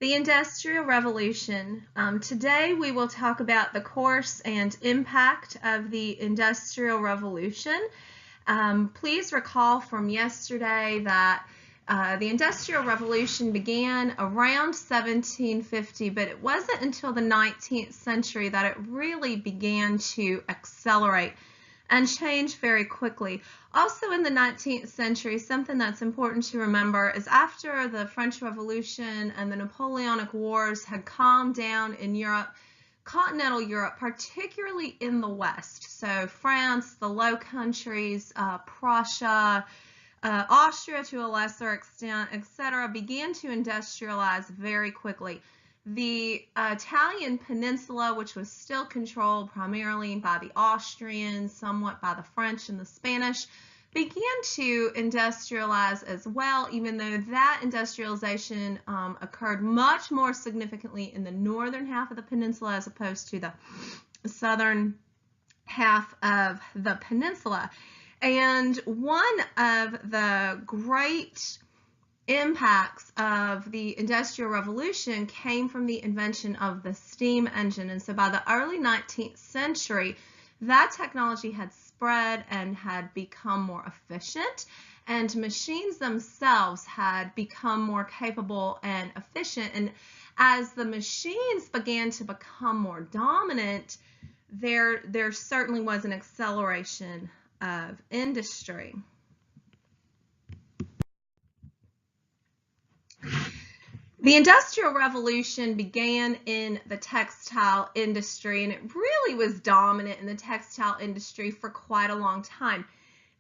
The Industrial Revolution. Today we will talk about the course and impact of the Industrial Revolution. Please recall from yesterday that the Industrial Revolution began around 1750, but it wasn't until the 19th century that it really began to accelerate and change very quickly. Also in the 19th century, something that's important to remember is after the French Revolution and the Napoleonic Wars had calmed down in Europe, continental Europe, particularly in the West, so France, the Low Countries, Prussia, Austria to a lesser extent, etc., began to industrialize very quickly. The Italian peninsula, which was still controlled primarily by the Austrians, somewhat by the French and the Spanish, began to industrialize as well, even though that industrialization occurred much more significantly in the northern half of the peninsula as opposed to the southern half of the peninsula. And one of the great impacts of the Industrial Revolution came from the invention of the steam engine. And so by the early 19th century, that technology had spread and had become more efficient, and machines themselves had become more capable and efficient. And as the machines began to become more dominant, there certainly was an acceleration of industry. The Industrial Revolution began in the textile industry, and it really was dominant in the textile industry for quite a long time.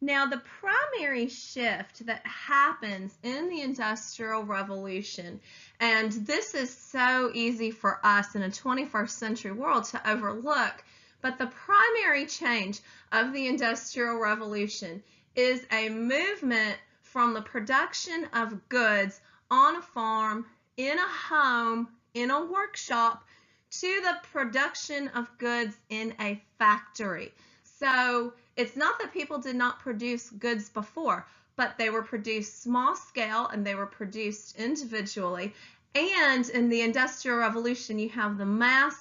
Now, the primary shift that happens in the Industrial Revolution, and this is so easy for us in a 21st century world to overlook, but the primary change of the Industrial Revolution is a movement from the production of goods on a farm, in a home, in a workshop, to the production of goods in a factory. So it's not that people did not produce goods before, but they were produced small scale and they were produced individually. And in the Industrial Revolution, you have the mass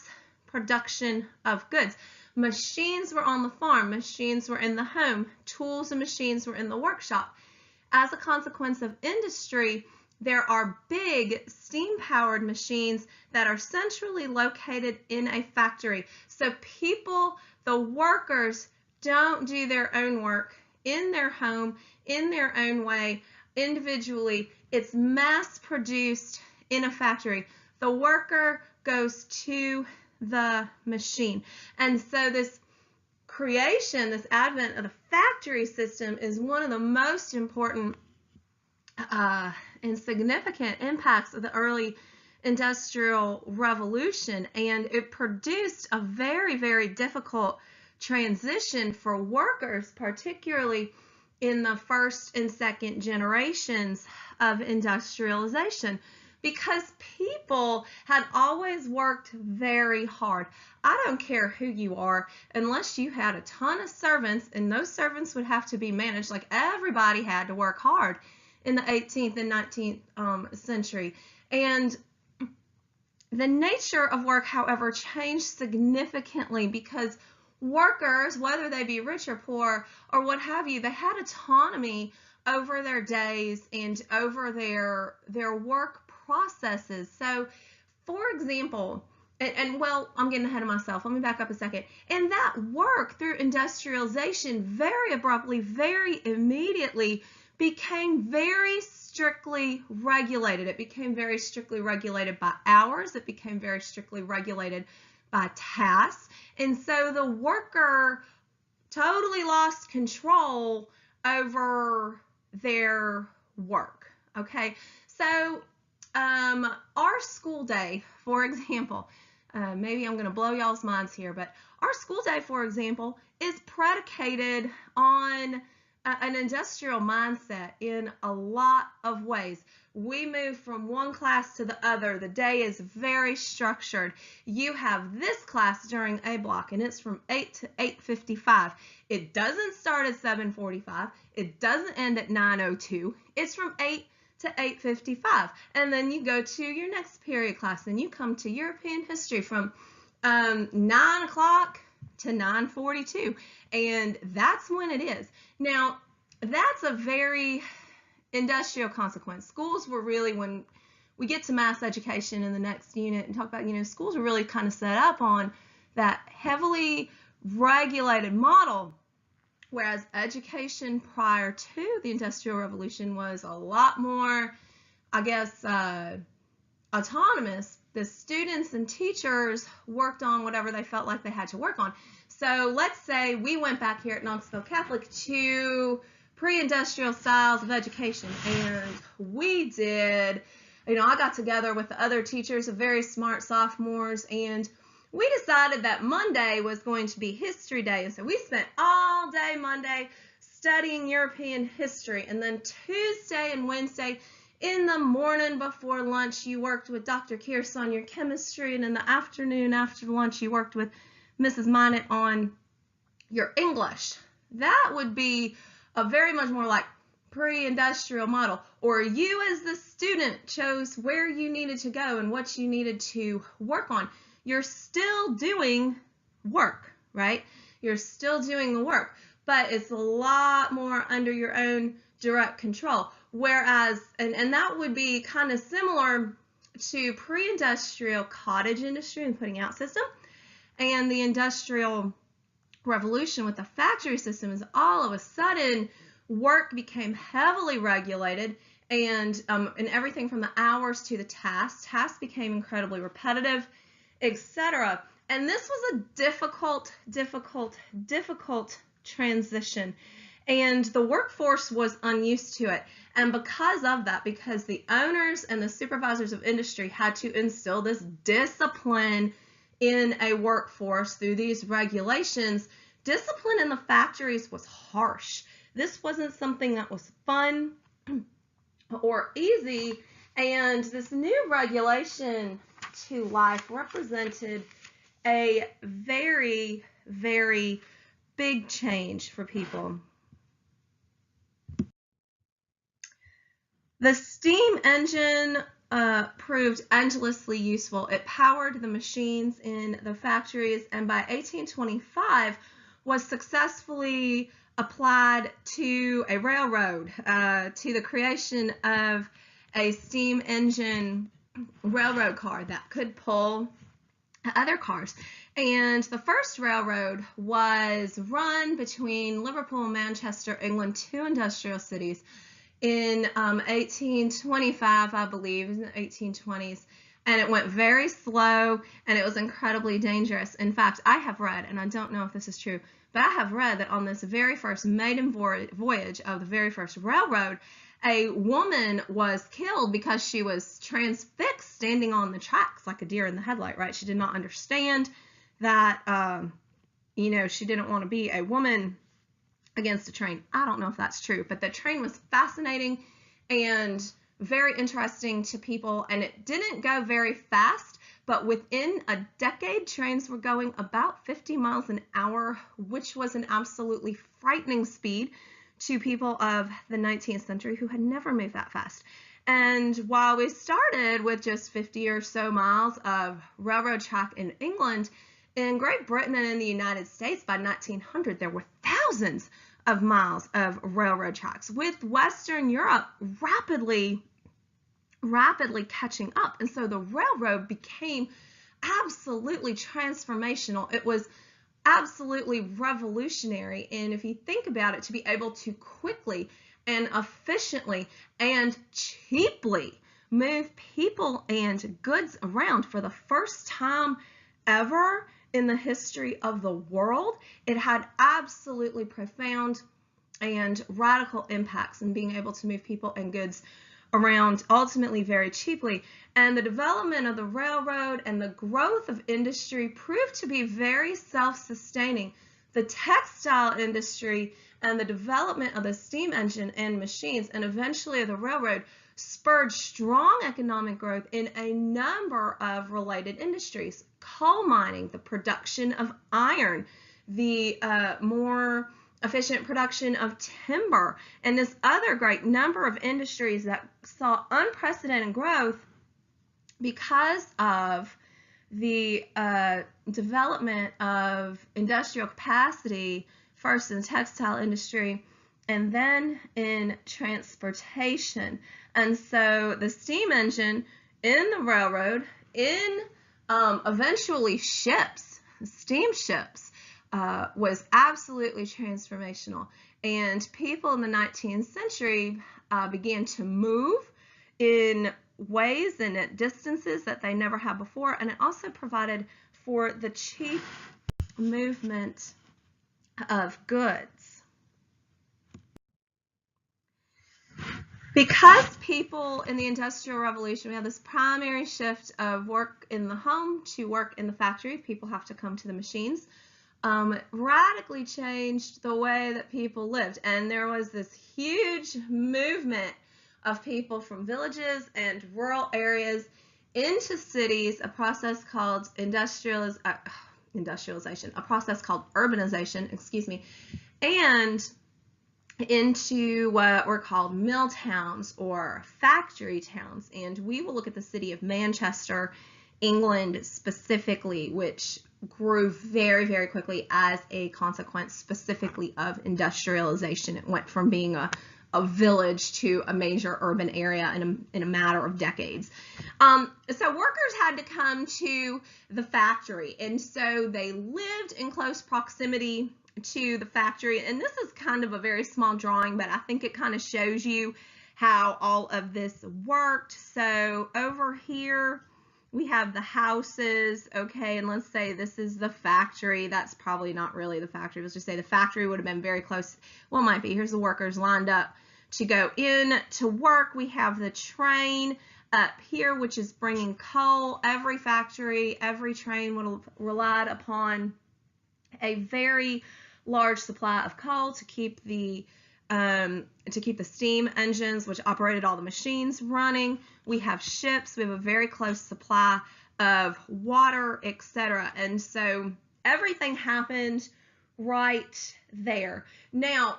production of goods. Machines were on the farm, machines were in the home, tools and machines were in the workshop. As a consequence of industry, there are big steam-powered machines that are centrally located in a factory. So people, the workers, don't do their own work in their home, in their own way, individually. It's mass-produced in a factory. The worker goes to the machine. And so this creation, this advent of the factory system is one of the most important and significant impacts of the early Industrial Revolution, and it produced a very, very difficult transition for workers, particularly in the first and second generations of industrialization, because people had always worked very hard. I don't care who you are, unless you had a ton of servants, and those servants would have to be managed. Like, everybody had to work hard in the 18th and 19th century. And the nature of work, however, changed significantly because workers, whether they be rich or poor or what have you, they had autonomy over their days and over their work processes. So, for example, well, I'm getting ahead of myself. Let me back up a second. And that work through industrialization very abruptly, very immediately became very strictly regulated. It became very strictly regulated by hours. It became very strictly regulated by tasks. And so the worker totally lost control over their work. Okay, so our school day, for example, maybe I'm going to blow y'all's minds here, but our school day, for example, is predicated on an industrial mindset in a lot of ways. We move from one class to the other. The day is very structured. You have this class during A block, and it's from 8 to 8:55. It doesn't start at 7:45. It doesn't end at 9:02. It's from 8 to 8:55. And then you go to your next period class and you come to European history from 9 o'clock to 9:42. And that's when it is. Now, that's a very industrial consequence. Schools were really, when we get to mass education in the next unit and talk about, schools were really kind of set up on that heavily regulated model, whereas education prior to the Industrial Revolution was a lot more, I guess, autonomous. The students and teachers worked on whatever they felt like they had to work on. So let's say we went back here at Knoxville Catholic to pre-industrial styles of education, and we did, I got together with the other teachers of very smart sophomores, and we decided that Monday was going to be History Day. And so we spent all day Monday studying European history, and then Tuesday and Wednesday in the morning before lunch you worked with Dr. Kearse on your chemistry, and in the afternoon after lunch you worked with Mrs. Minot on your English. That would be a very much more like pre-industrial model, or you as the student chose where you needed to go and what you needed to work on. You're still doing work, right? You're still doing the work, but it's a lot more under your own direct control. Whereas, and that would be kind of similar to pre-industrial cottage industry and putting out system, and the Industrial Revolution with the factory system is all of a sudden work became heavily regulated, and everything from the hours to the tasks. Tasks became incredibly repetitive, etc. And this was a difficult transition, and the workforce was unused to it. And because of that, because the owners and the supervisors of industry had to instill this discipline in a workforce through these regulations, discipline in the factories was harsh. This wasn't something that was fun or easy, and this new regulation to life represented a very, very big change for people. The steam engine proved endlessly useful. It powered the machines in the factories, and by 1825 was successfully applied to a railroad, to the creation of a steam engine railroad car that could pull other cars. And the first railroad was run between Liverpool and Manchester, England, two industrial cities, in 1825, I believe, in the 1820s. And it went very slow, and it was incredibly dangerous. In fact, I have read, and I don't know if this is true, but I have read that on this very first maiden voyage of the very first railroad, a woman was killed because she was transfixed standing on the tracks like a deer in the headlight, right? She did not understand that, she didn't want to be a woman against a train. I don't know if that's true, but the train was fascinating and very interesting to people, and it didn't go very fast, but within a decade, trains were going about 50 miles an hour, which was an absolutely frightening speed to people of the 19th century who had never moved that fast. And while we started with just 50 or so miles of railroad track in England, in Great Britain and in the United States by 1900, there were thousands of miles of railroad tracks, with Western Europe rapidly catching up. And so the railroad became absolutely transformational. It was absolutely revolutionary. And if you think about it, to be able to quickly and efficiently and cheaply move people and goods around for the first time ever in the history of the world, it had absolutely profound and radical impacts in being able to move people and goods around, ultimately very cheaply. And the development of the railroad and the growth of industry proved to be very self-sustaining. The textile industry and the development of the steam engine and machines, and eventually of the railroad, spurred strong economic growth in a number of related industries. Coal mining, the production of iron, the more efficient production of timber, and this other great number of industries that saw unprecedented growth because of the development of industrial capacity, first in the textile industry and then in transportation. And so the steam engine in the railroad, in eventually ships, steamships, was absolutely transformational. And people in the 19th century began to move in ways and at distances that they never had before, and it also provided for the cheap movement of goods. Because people in the Industrial Revolution, we have this primary shift of work in the home to work in the factory. People have to come to the machines. Radically changed the way that people lived, and there was this huge movement of people from villages and rural areas into cities, a process called industrialization, a process called urbanization, excuse me, and into what were called mill towns or factory towns. And we will look at the city of Manchester, England specifically, which grew very, very quickly as a consequence specifically of industrialization. It went from being a village to a major urban area in a matter of decades. So workers had to come to the factory, and so they lived in close proximity to the factory. And this is kind of a very small drawing, but I think it kind of shows you how all of this worked. So over here we have the houses, okay, and let's say this is the factory. That's probably not really the factory. Let's just say the factory would have been very close. Well, it might be. Here's the workers lined up to go in to work. We have the train up here, which is bringing coal. Every factory, every train would have relied upon a very large supply of coal to keep the steam engines, which operated all the machines, running. We have ships. We have a very close supply of water, etc. And so everything happened right there. Now,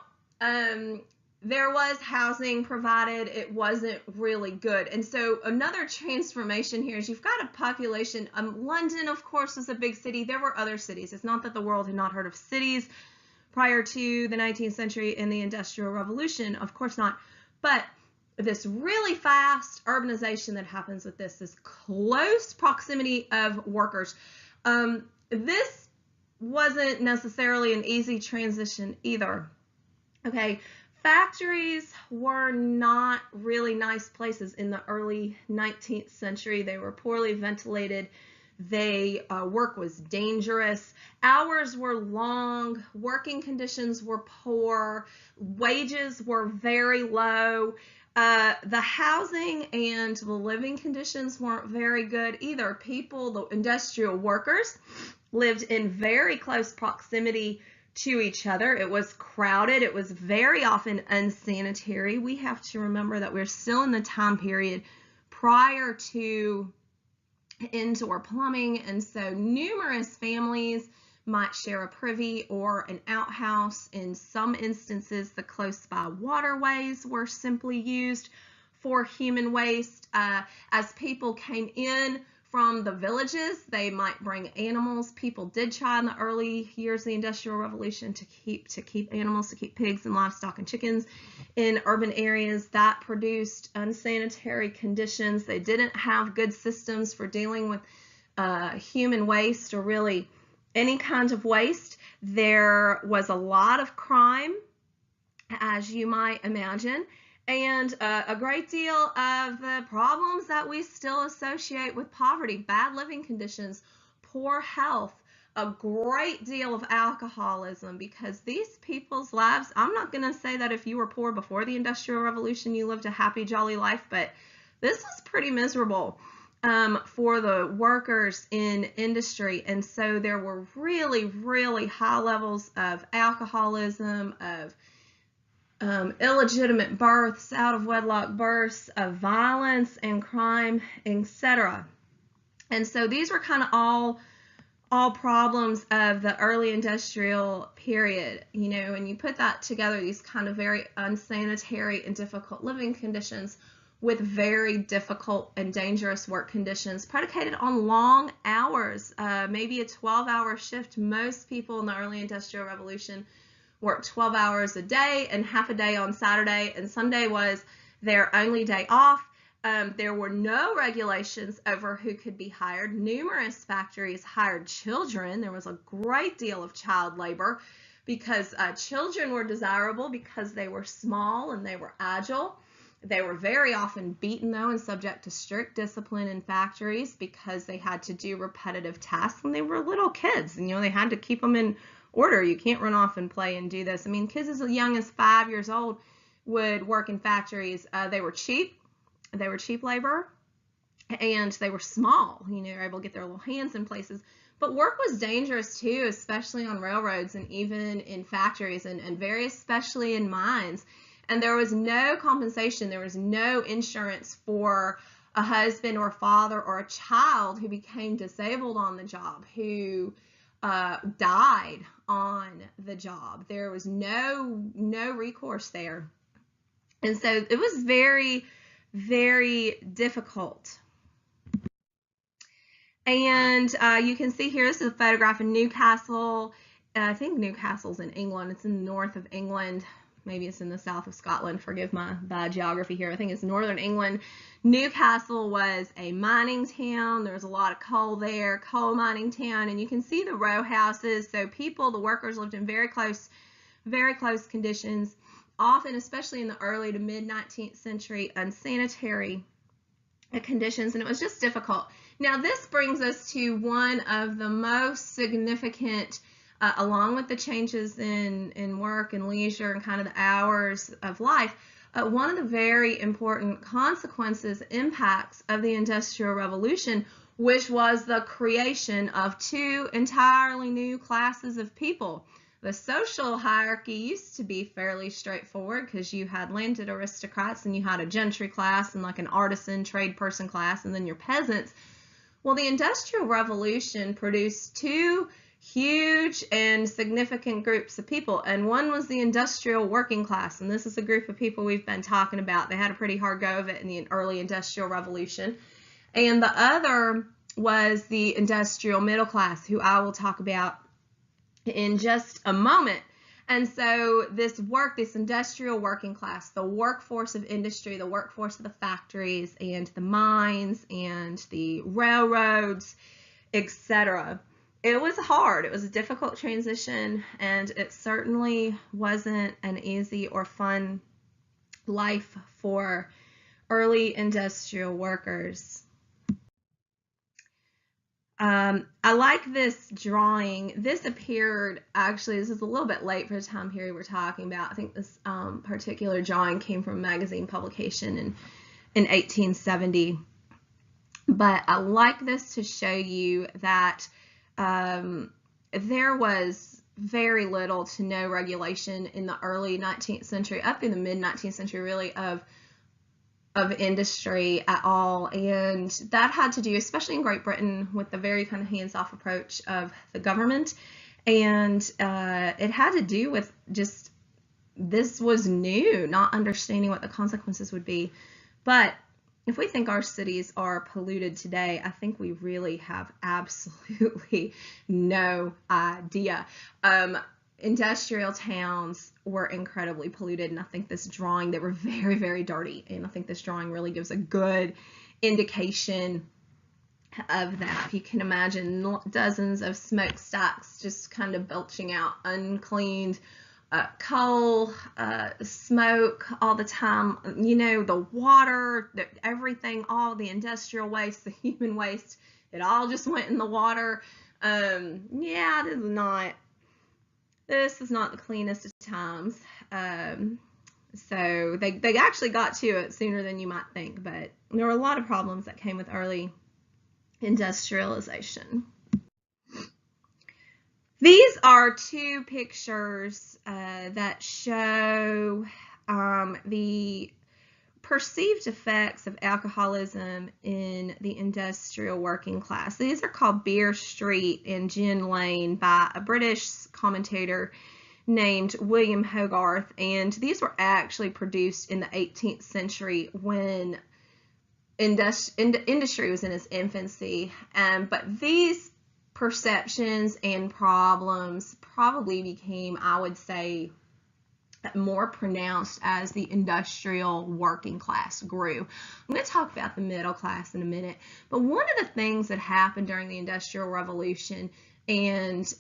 there was housing provided. It wasn't really good. And so another transformation here is you've got a population. London, of course, was a big city. There were other cities. It's not that the world had not heard of cities prior to the 19th century and the Industrial Revolution. Of course not. But this really fast urbanization that happens with this close proximity of workers. This wasn't necessarily an easy transition either. Okay. Factories were not really nice places in the early 19th century. They were poorly ventilated. Work was dangerous. Hours were long. Working conditions were poor. Wages were very low. The housing and the living conditions weren't very good either. The industrial workers, lived in very close proximity to each other. It was crowded. It was very often unsanitary. We have to remember that we're still in the time period prior to indoor plumbing, and so numerous families might share a privy or an outhouse. In some instances, the close by waterways were simply used for human waste. As people came in from the villages, they might bring animals. People did try in the early years of the Industrial Revolution to keep animals, to keep pigs and livestock and chickens in urban areas. That produced unsanitary conditions. They didn't have good systems for dealing with human waste or really any kind of waste. There was a lot of crime, as you might imagine, and a great deal of the problems that we still associate with poverty: bad living conditions, poor health, a great deal of alcoholism, because these people's lives, I'm not going to say that if you were poor before the Industrial Revolution you lived a happy, jolly life, but this was pretty miserable for the workers in industry. And so there were really, really high levels of alcoholism, of illegitimate births, out of wedlock births, of violence and crime, etc. And so these were kind of all all problems of the early industrial period, you know, and you put that together, these kind of very unsanitary and difficult living conditions with very difficult and dangerous work conditions predicated on long hours, maybe a 12-hour shift. Most people in the early industrial revolution worked 12 hours a day and half a day on Saturday, and Sunday was their only day off. There were no regulations over who could be hired. Numerous factories hired children. There was a great deal of child labor because children were desirable because they were small and they were agile. They were very often beaten, though, and subject to strict discipline in factories because they had to do repetitive tasks, and they were little kids, and, you know, they had to keep them in order. You can't run off and play and do this. I mean, kids as young as 5 years old would work in factories. They were cheap. They were cheap labor, and they were small. You know, they were able to get their little hands in places. But work was dangerous, too, especially on railroads and even in factories, and very especially in mines. And there was no compensation. There was no insurance for a husband or a father or a child who became disabled on the job, who died on the job. There was no recourse there. And so it was very, very difficult. And you can see here, this is a photograph of Newcastle. I think Newcastle's in England. It's in the north of England. Maybe it's in the south of Scotland. Forgive my bad geography here. I think it's northern England. Newcastle was a mining town. There was a lot of coal there, coal mining town. And you can see the row houses. So people, the workers, lived in very close conditions, often, especially in the early to mid 19th century, unsanitary conditions. And it was just difficult. Now, this brings us to one of the most significant along with the changes in work and leisure and kind of the hours of life, one of the very important consequences, impacts of the Industrial Revolution, which was the creation of two entirely new classes of people. The social hierarchy used to be fairly straightforward because you had landed aristocrats and you had a gentry class and like an artisan trade person class and then your peasants. Well, the Industrial Revolution produced two huge and significant groups of people, and one was the industrial working class, and this is a group of people we've been talking about. They had a pretty hard go of it in the early Industrial Revolution, and the other was the industrial middle class, who I will talk about in just a moment. And so this industrial working class, the workforce of industry, the workforce of the factories and the mines and the railroads, etc. It was hard. It was a difficult transition, and it certainly wasn't an easy or fun life for early industrial workers. I like this drawing. This appeared, actually, this is a little bit late for the time period we're talking about. I think this particular drawing came from a magazine publication in 1870. But I like this to show you that there was very little to no regulation in the early 19th century, up in the mid 19th century, really, of industry at all. And that had to do, especially in Great Britain, with the very kind of hands-off approach of the government. And it had to do with just, this was new, not understanding what the consequences would be. But if we think our cities are polluted today, I think we really have absolutely no idea. Industrial towns were incredibly polluted, and I think this drawing, they were very, very dirty, and I think this drawing really gives a good indication of that. You can imagine dozens of smokestacks just kind of belching out uncleaned coal, smoke all the time, you know, the water, everything, all the industrial waste, the human waste, it all just went in the water. Yeah, this is not the cleanest of times. So they actually got to it sooner than you might think, but there were a lot of problems that came with early industrialization. These are two pictures that show the perceived effects of alcoholism in the industrial working class. These are called Beer Street and Gin Lane by a British commentator named William Hogarth, and these were actually produced in the 18th century when industry was in its infancy. But these perceptions and problems probably became, I would say, more pronounced as the industrial working class grew. I'm going to talk about the middle class in a minute, but one of the things that happened during the Industrial Revolution, and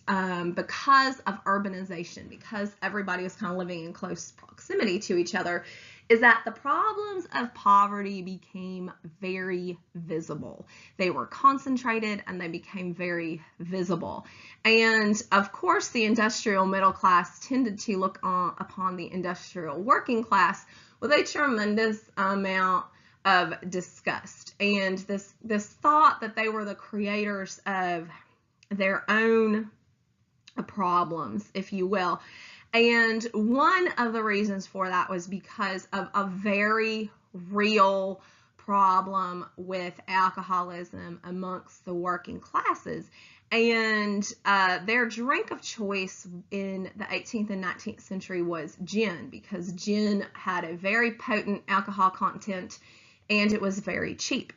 because of urbanization, because everybody was kind of living in close proximity to each other, is that the problems of poverty became very visible. They were concentrated and they became very visible. And of course, the industrial middle class tended to look upon the industrial working class with a tremendous amount of disgust and this thought that they were the creators of their own problems, if you will. And one of the reasons for that was because of a very real problem with alcoholism amongst the working classes. And their drink of choice in the 18th and 19th century was gin, because gin had a very potent alcohol content and it was very cheap.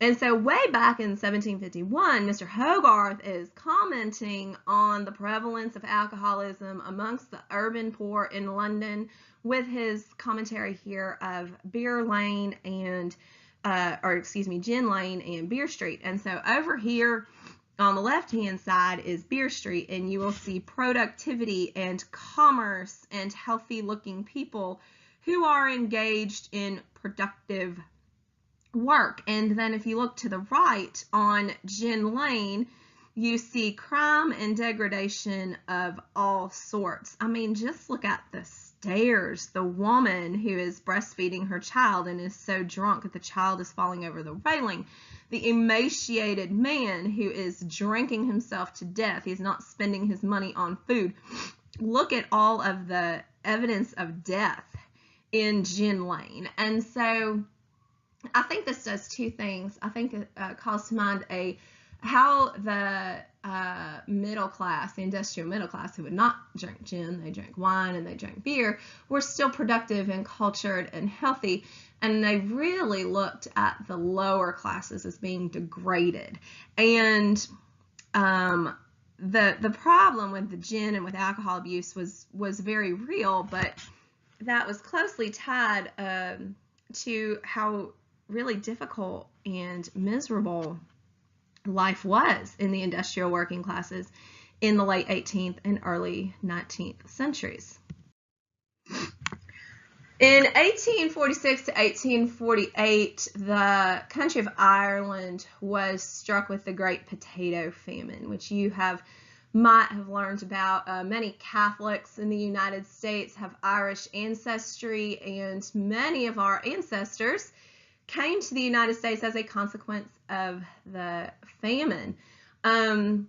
And so way back in 1751, Mr. Hogarth is commenting on the prevalence of alcoholism amongst the urban poor in London with his commentary here of Beer Lane and, Gin Lane and Beer Street. And so over here on the left-hand side is Beer Street, and you will see productivity and commerce and healthy-looking people who are engaged in productive work. And then if you look to the right on Gin Lane, you see crime and degradation of all sorts. I mean, just look at the stairs. The woman who is breastfeeding her child and is so drunk that the child is falling over the railing. The emaciated man who is drinking himself to death. He's not spending his money on food. Look at all of the evidence of death in Gin Lane. And so I think this does two things. I think it calls to mind how the middle class, the industrial middle class, who would not drink gin, they drank wine and they drank beer, were still productive and cultured and healthy, and they really looked at the lower classes as being degraded. And the problem with the gin and with alcohol abuse was very real, but that was closely tied to how really difficult and miserable life was in the industrial working classes in the late 18th and early 19th centuries. In 1846 to 1848, the country of Ireland was struck with the Great Potato Famine, which you might have learned about. Many Catholics in the United States have Irish ancestry, and many of our ancestors came to the United States as a consequence of the famine. Ireland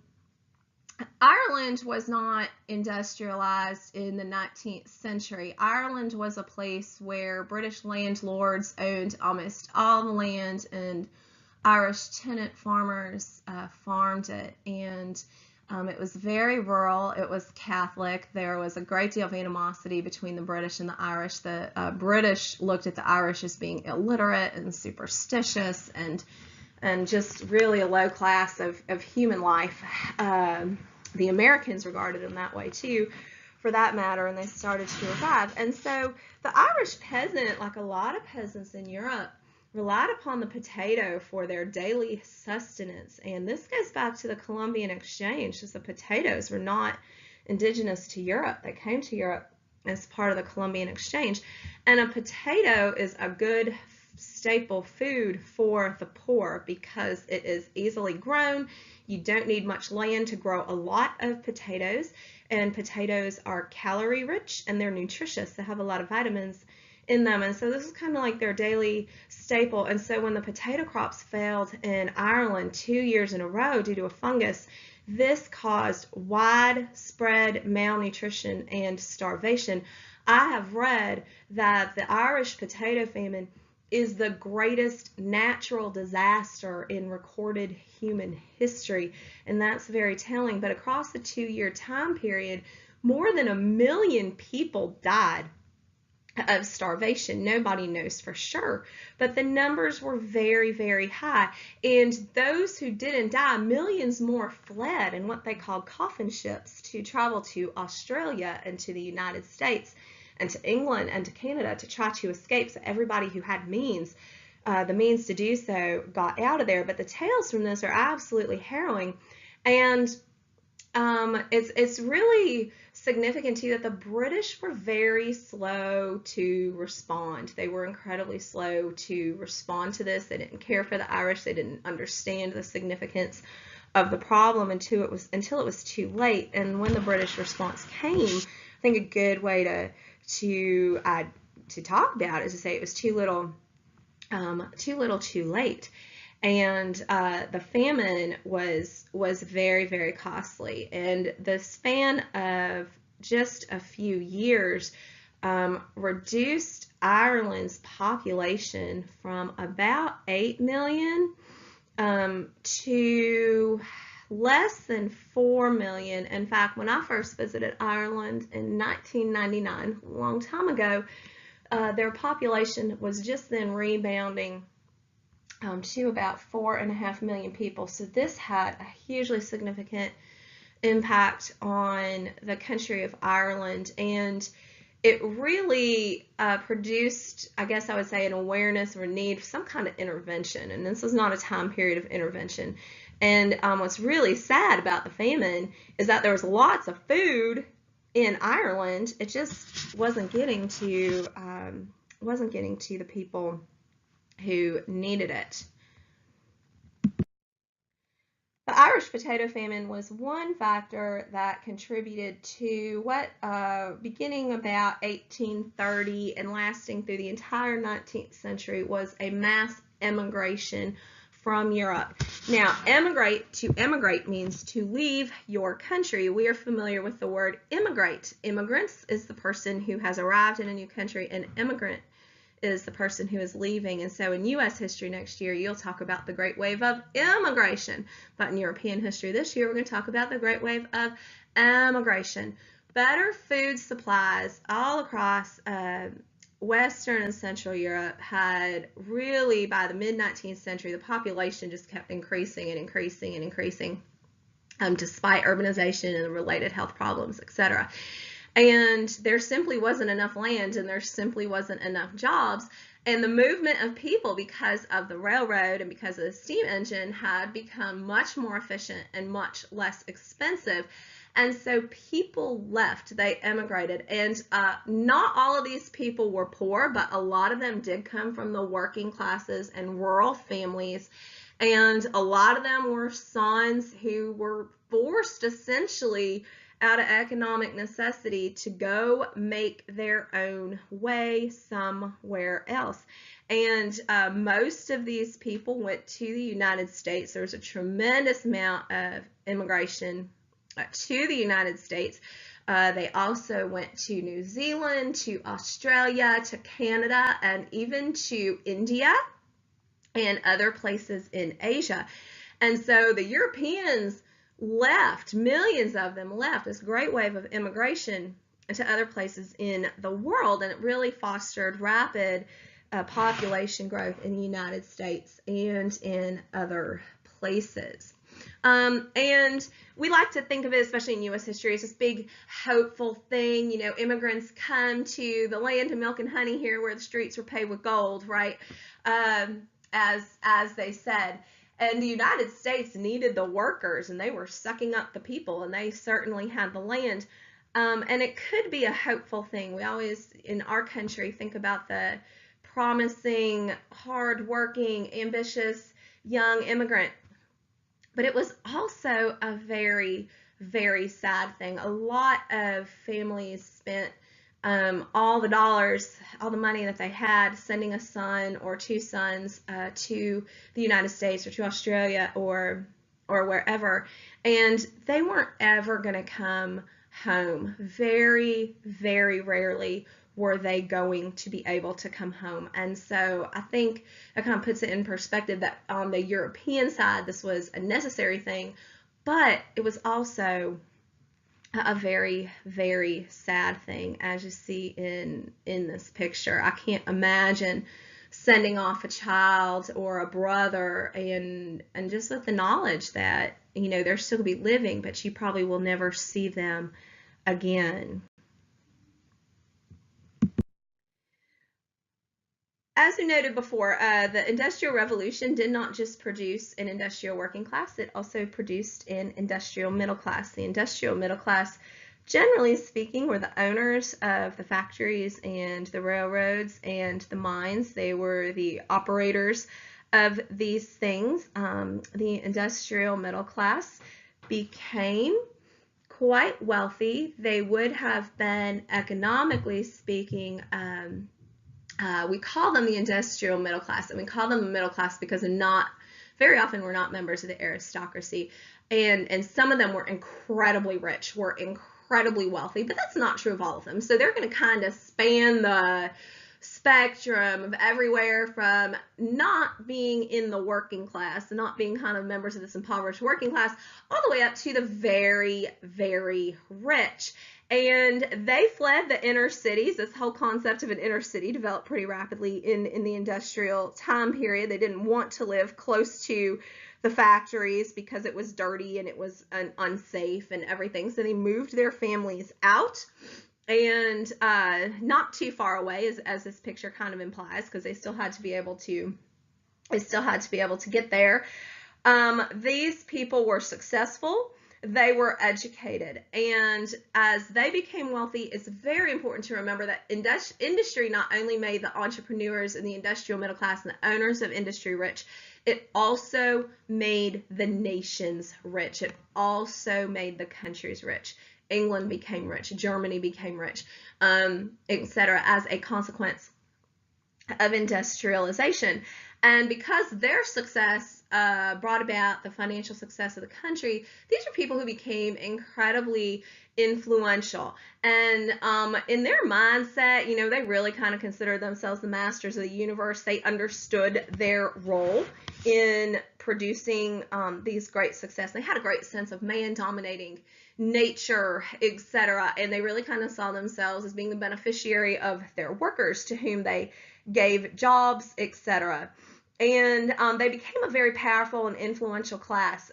was not industrialized in the 19th century. Ireland was a place where British landlords owned almost all the land, and Irish tenant farmers farmed it. And it was very rural. It was Catholic. There was a great deal of animosity between the British and the Irish. The British looked at the Irish as being illiterate and superstitious and just really a low class of human life. The Americans regarded them that way too, for that matter, and they started to revive. And so the Irish peasant, like a lot of peasants in Europe, relied upon the potato for their daily sustenance. And this goes back to the Columbian Exchange, because the potatoes were not indigenous to Europe. They came to Europe as part of the Columbian Exchange. And a potato is a good staple food for the poor because it is easily grown. You don't need much land to grow a lot of potatoes, and potatoes are calorie rich and they're nutritious. They have a lot of vitamins in them, and so this is kind of like their daily staple. And so when the potato crops failed in Ireland 2 years in a row due to a fungus, this caused widespread malnutrition and starvation. I have read that the Irish potato famine is the greatest natural disaster in recorded human history, and that's very telling. But across the 2-year time period, more than 1 million people died of starvation. Nobody knows for sure, but the numbers were very, very high. And those who didn't die, millions more fled in what they called coffin ships to travel to Australia and to the United States and to England and to Canada to try to escape. So everybody who had the means to do so got out of there. But the tales from this are absolutely harrowing. And it's really significant too that the British were very slow to respond. They were incredibly slow to respond to this. They didn't care for the Irish. They didn't understand the significance of the problem until it was too late. And when the British response came, I think a good way to talk about it is to say it was too little, too late. And the famine was very, very costly. And the span of just a few years reduced Ireland's population from about 8 million to less than 4 million. In fact, when I first visited Ireland in 1999, a long time ago, their population was just then rebounding to about 4.5 million people. So this had a hugely significant impact on the country of Ireland, and it really produced, I guess I would say, an awareness or a need for some kind of intervention. And this was not a time period of intervention. And what's really sad about the famine is that there was lots of food in Ireland. It just wasn't getting to the people who needed it. The Irish potato famine was one factor that contributed to what, beginning about 1830 and lasting through the entire 19th century, was a mass emigration from Europe. Now, to emigrate means to leave your country. We are familiar with the word immigrate. Immigrants is the person who has arrived in a new country, and immigrant is the person who is leaving. And so in U.S. history next year, you'll talk about the Great Wave of Immigration. But in European history this year, we're going to talk about the Great Wave of Emigration. Better food supplies all across Western and Central Europe had really, by the mid-19th century, the population just kept increasing and increasing and increasing, despite urbanization and the related health problems, etc. And there simply wasn't enough land, and there simply wasn't enough jobs. And the movement of people, because of the railroad and because of the steam engine, had become much more efficient and much less expensive. And so people left, they emigrated. And not all of these people were poor, but a lot of them did come from the working classes and rural families. And a lot of them were sons who were forced essentially out of economic necessity to go make their own way somewhere else. And most of these people went to the United States. There was a tremendous amount of immigration to the United States. They also went to New Zealand, to Australia, to Canada, and even to India and other places in Asia. And so the Europeans left, millions of them left this great wave of immigration to other places in the world, and it really fostered rapid population growth in the United States and in other places. And we like to think of it, especially in U.S. history, as this big hopeful thing. You know, immigrants come to the land of milk and honey here where the streets were paved with gold, right? As they said. And the United States needed the workers, and they were sucking up the people, and they certainly had the land. And it could be a hopeful thing. We always, in our country, think about the promising, hard-working, ambitious young immigrant. But it was also a very, very sad thing. A lot of families spent all the dollars, all the money that they had, sending a son or two sons to the United States or to Australia or wherever, and they weren't ever going to come home. Very, very rarely were they going to be able to come home? And so I think it kind of puts it in perspective that on the European side, this was a necessary thing, but it was also a very, very sad thing, as you see in this picture. I can't imagine sending off a child or a brother and just with the knowledge that, you know, they're still going to be living, but you probably will never see them again. As we noted before, the Industrial Revolution did not just produce an industrial working class, it also produced an industrial middle class. The industrial middle class, generally speaking, were the owners of the factories and the railroads and the mines. They were the operators of these things. The industrial middle class became quite wealthy. They would have been, economically speaking, we call them the industrial middle class, and we call them the middle class because very often were not members of the aristocracy, and some of them were incredibly rich, were incredibly wealthy, but that's not true of all of them. So they're going to kind of span the spectrum of everywhere from not being in the working class, not being kind of members of this impoverished working class, all the way up to the very, very rich. And they fled the inner cities. This whole concept of an inner city developed pretty rapidly in the industrial time period. They didn't want to live close to the factories because it was dirty and it was unsafe and everything. So they moved their families out, and not too far away, as this picture kind of implies, because they still had to be able to get there. These people were successful. They were educated, and as they became wealthy, it's very important to remember that industry not only made the entrepreneurs and the industrial middle class and the owners of industry rich, it also made the nations rich. It also made the countries rich. England became rich, Germany became rich, etc., as a consequence of industrialization. And because their success brought about the financial success of the country, these are people who became incredibly influential. And in their mindset, you know, they really kind of considered themselves the masters of the universe. They understood their role in producing these great success. They had a great sense of man dominating nature, etc. And they really kind of saw themselves as being the beneficiary of their workers, to whom they gave jobs, etc. And they became a very powerful and influential class,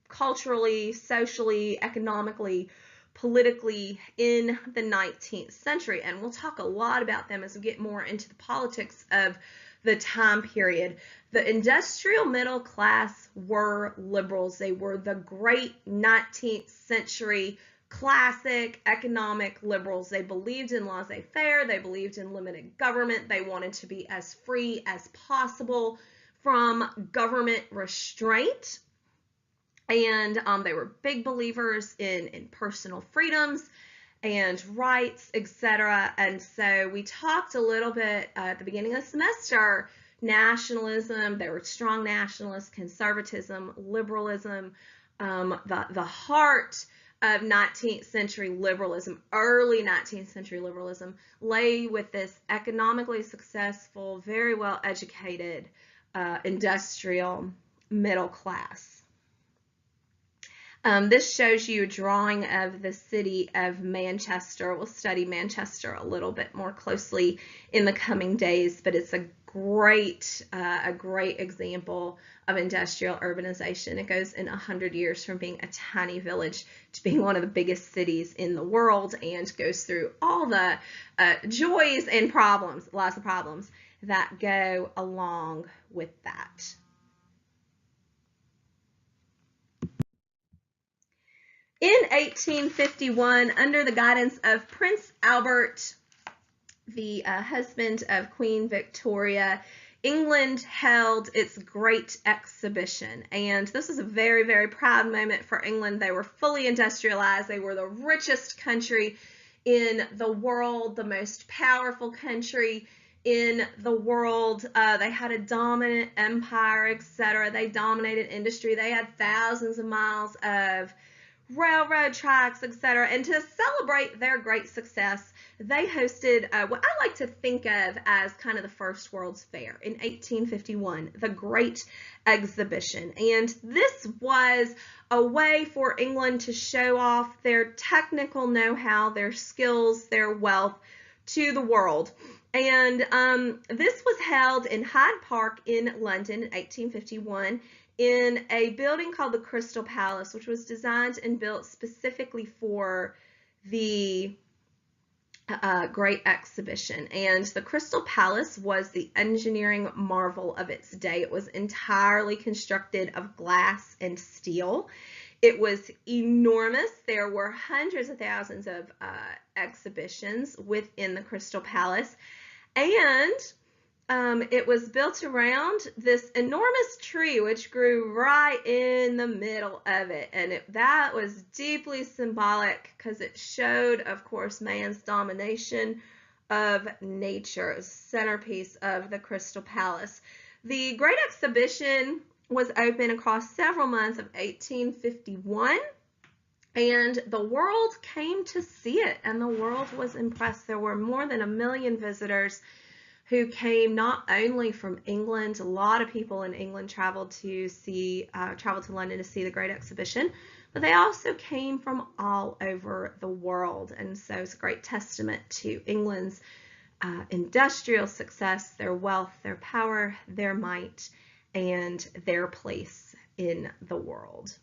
culturally, socially, economically, politically, in the 19th century. And we'll talk a lot about them as we get more into the politics of the time period. The industrial middle class were liberals. They were the great 19th century classic economic liberals. They believed in laissez-faire. They believed in limited government. They wanted to be as free as possible from government restraint. And they were big believers in personal freedoms and rights, etc. And so we talked a little bit at the beginning of the semester, nationalism. They were strong nationalists, conservatism, liberalism, the heart of 19th century liberalism, early 19th century liberalism, lay with this economically successful, very well educated industrial middle class. This shows you a drawing of the city of Manchester. We'll study Manchester a little bit more closely in the coming days, but it's a great example of industrial urbanization. It goes in 100 years from being a tiny village to being one of the biggest cities in the world, and goes through all the joys and problems, lots of problems that go along with that. In 1851, under the guidance of Prince Albert, the husband of Queen Victoria, England held its Great Exhibition. And this was a very, very proud moment for England. They were fully industrialized. They were the richest country in the world, the most powerful country in the world. They had a dominant empire, etc. They dominated industry. They had thousands of miles of railroad tracks, etc. And to celebrate their great success, they hosted what I like to think of as kind of the first World's Fair in 1851, the Great Exhibition. And this was a way for England to show off their technical know-how, their skills, their wealth to the world. And this was held in Hyde Park in London in 1851 in a building called the Crystal Palace, which was designed and built specifically for the Great Exhibition. And the Crystal Palace was the engineering marvel of its day. It was entirely constructed of glass and steel. It was enormous. There were hundreds of thousands of exhibitions within the Crystal Palace. And it was built around this enormous tree which grew right in the middle of it, and that was deeply symbolic because it showed, of course, man's domination of nature, a centerpiece of the Crystal Palace. The Great Exhibition was open across several months of 1851, and the world came to see it, and the world was impressed. There were more than 1 million visitors who came not only from England. A lot of people in England traveled to London to see the Great Exhibition, but they also came from all over the world. And so it's a great testament to England's industrial success, their wealth, their power, their might, and their place in the world.